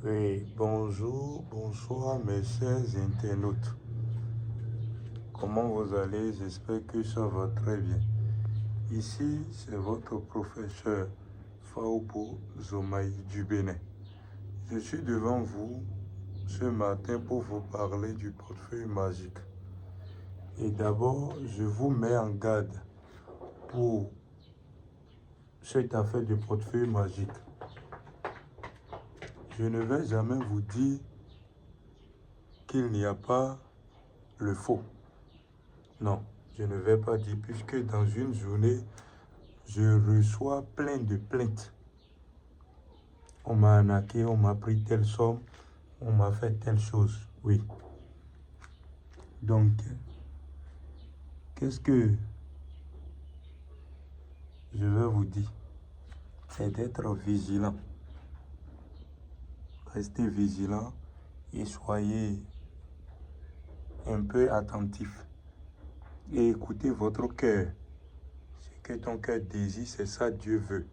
Oui, bonjour, bonsoir mes chers internautes. Comment vous allez? J'espère que ça va très bien. Ici, c'est votre professeur Faoupo Zomaï du Bénin. Je suis devant vous ce matin pour vous parler du portefeuille magique. Et d'abord, je vous mets en garde pour cette affaire du portefeuille magique. Je ne vais jamais vous dire qu'il n'y a pas le faux. Non, je ne vais pas dire, puisque dans une journée, je reçois plein de plaintes. On m'a arnaqué, on m'a pris telle somme, on m'a fait telle chose. Oui. Donc, qu'est-ce que je vais vous dire? C'est d'être vigilant. Restez vigilant et soyez un peu attentif. Et écoutez votre cœur. Ce que ton cœur désire, c'est ça Dieu veut.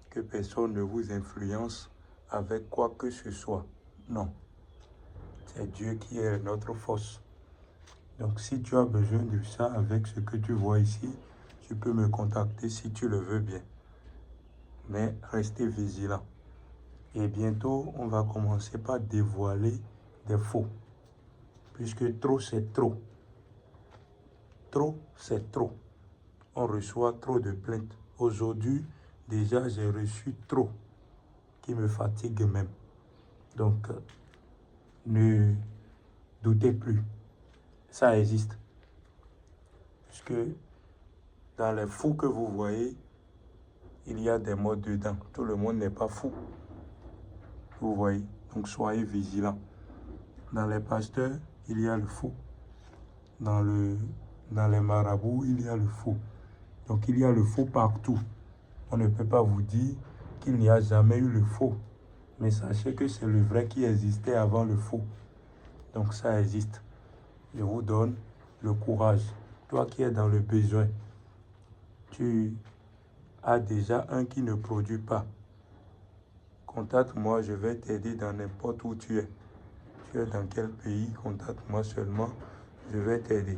Que personne ne vous influence avec quoi que ce soit. Non. C'est Dieu qui est notre force. Donc si tu as besoin de ça avec ce que tu vois ici, tu peux me contacter si tu le veux bien. Mais restez vigilant. Et bientôt, on va commencer par dévoiler des faux. Puisque trop, c'est trop. Trop, c'est trop. On reçoit trop de plaintes. Aujourd'hui, déjà, j'ai reçu trop qui me fatigue même. Donc, ne doutez plus. Ça existe. Puisque dans les fous que vous voyez, il y a des mots dedans. Tout le monde n'est pas fou. Vous voyez. Donc, soyez vigilants. Dans les pasteurs, il y a le fou. Dans les marabouts, il y a le fou. Donc, il y a le faux partout. On ne peut pas vous dire qu'il n'y a jamais eu le faux. Mais sachez que c'est le vrai qui existait avant le faux. Donc, ça existe. Je vous donne le courage. Toi qui es dans le besoin, tu as déjà un qui ne produit pas. Contacte-moi, je vais t'aider dans n'importe où tu es. Tu es dans quel pays? Contacte-moi seulement, je vais t'aider.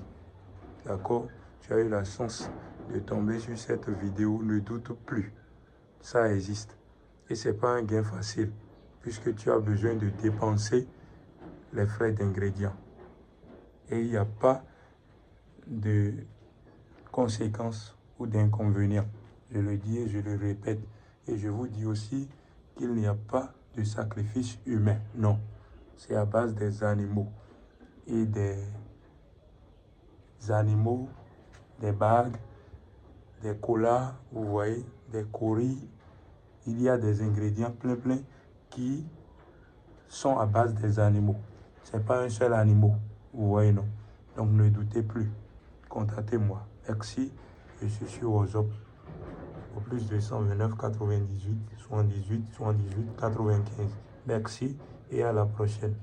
D'accord? Tu as eu la chance de tomber sur cette vidéo, ne doute plus. Ça existe. Et ce n'est pas un gain facile, puisque tu as besoin de dépenser les frais d'ingrédients. Et il n'y a pas de conséquences ou d'inconvénients. Je le dis et je le répète. Et je vous dis aussi qu'il n'y a pas de sacrifice humain. Non. C'est à base des animaux. Et des animaux, des bagues, des collars, vous voyez, des coris. Il y a des ingrédients plein qui sont à base des animaux. Ce n'est pas un seul animal. Vous voyez, non? Donc ne doutez plus. Contactez-moi. Merci. Je suis sur WhatsApp au plus 229 98 78 78 95. Merci et à la prochaine.